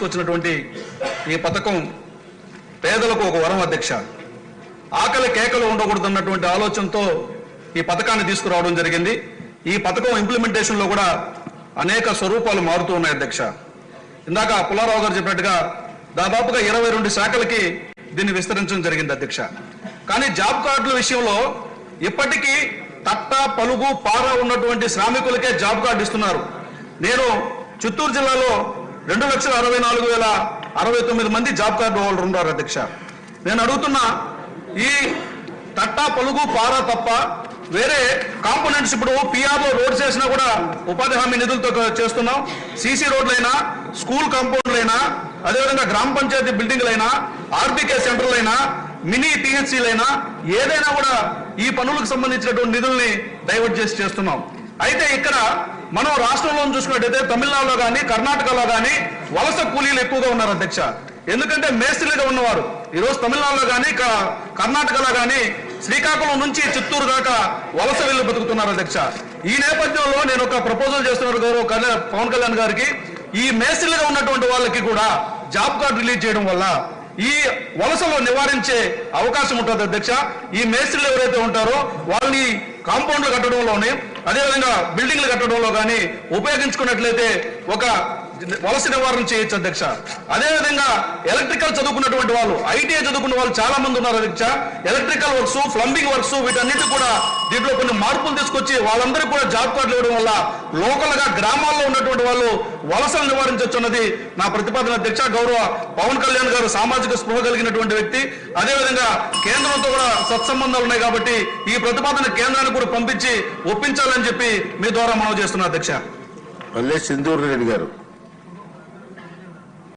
వచ్చినటువంటి ఈ పథకం పేదలకు ఒక వరం అధ్యక్ష. ఆకలి కేకలు ఉండకూడదన్నటువంటి ఆలోచనతో ఈ పథకాన్ని తీసుకురావడం జరిగింది. ఈ పథకం ఇంప్లిమెంటేషన్ లో కూడా అనేక స్వరూపాలు మారుతూ ఉన్నాయి అధ్యక్ష. ఇందాక పుల్లారావు గారు చెప్పినట్టుగా దాదాపుగా 22 శాఖలకి దీన్ని విస్తరించడం జరిగింది అధ్యక్ష. కానీ జాబ్ కార్డుల విషయంలో ఇప్పటికీ తట్ట పలుగు పార ఉన్నటువంటి శ్రామికులకే జాబ్ కార్డు ఇస్తున్నారు. నేను చిత్తూరు జిల్లాలో 2,64,069 మంది జాబ్ కార్డు హోల్డర్ ఉన్నారు అధ్యక్ష. నేను అడుగుతున్నా, ఈ తట్టా పలుగు పార తప్ప వేరే కాంపోనెంట్స్ ఇప్పుడు పిఆర్లో రోడ్స్ చేసినా కూడా ఉపాధి హామీ నిధులతో చేస్తున్నాం. సీసీ రోడ్లైనా, స్కూల్ కాంపౌండ్లైనా, అదేవిధంగా గ్రామ పంచాయతీ బిల్డింగ్లైనా, ఆర్బీకే సెంటర్లైనా, మినీ టీహెచ్సీలైనా ఏదైనా కూడా ఈ పనులకు సంబంధించినటువంటి నిధుల్ని డైవర్ట్ చేసి చేస్తున్నాం. అయితే ఇక్కడ మనం రాష్ట్రంలో చూసుకున్నట్టయితే తమిళనాడులో కానీ కర్ణాటకలో కానీ వలస కూలీలు ఎక్కువగా ఉన్నారు అధ్యక్ష. ఎందుకంటే మేస్త్రీలుగా ఉన్నవారు ఈరోజు తమిళనాడులో కానీ కర్ణాటకలో కానీ శ్రీకాకుళం నుంచి చిత్తూరు దాకా వలస వెళ్లి బతుకుతున్నారు అధ్యక్ష. ఈ నేపథ్యంలో నేను ఒక ప్రపోజల్ చేస్తున్నారు గౌరవ పవన్ కళ్యాణ్ గారికి, ఈ మేస్త్రీలుగా ఉన్నటువంటి వాళ్ళకి కూడా జాబ్ కార్డు రిలీజ్ చేయడం వల్ల ఈ వలసలో నివారించే అవకాశం ఉంటుంది అధ్యక్ష. ఈ మేస్త్రీలు ఎవరైతే ఉంటారో వాళ్ళని కాంపౌండ్లు కట్టడంలోనే, అదేవిధంగా బిల్డింగ్లు కట్టడంలో కానీ ఉపయోగించుకున్నట్లయితే ఒక వలస నివారణ చేయొచ్చు అధ్యక్ష. అదేవిధంగా ఎలక్ట్రికల్ చదువుకున్నటువంటి వాళ్ళు, ఐటీఐ చదువుకున్న వాళ్ళు చాలా మంది ఉన్నారు అధ్యక్ష. ఎలక్ట్రికల్ వర్క్స్, ప్లంబింగ్ వర్క్స్, వీటన్నిటి కూడా దీంట్లో కొన్ని మార్పులు తీసుకొచ్చి వాళ్ళందరికీ కూడా జాబ్ కార్డులు ఇవ్వడం వల్ల లోకల్ గా గ్రామాల్లో ఉన్నటువంటి వాళ్ళు వలసలు నివారించవచ్చు అన్నది నా ప్రతిపాదన అధ్యక్ష. గౌరవ పవన్ కళ్యాణ్ గారు సామాజిక స్పృహ కలిగినటువంటి వ్యక్తి, అదేవిధంగా కేంద్రంతో కూడా సత్సంబంధాలు ఉన్నాయి కాబట్టి ఈ ప్రతిపాదన కేంద్రానికి కూడా పంపించి ఒప్పించాలని చెప్పి మీ ద్వారా మనవి చేస్తున్నా అధ్యక్ష. సింధూర్ రెడ్డి గారు.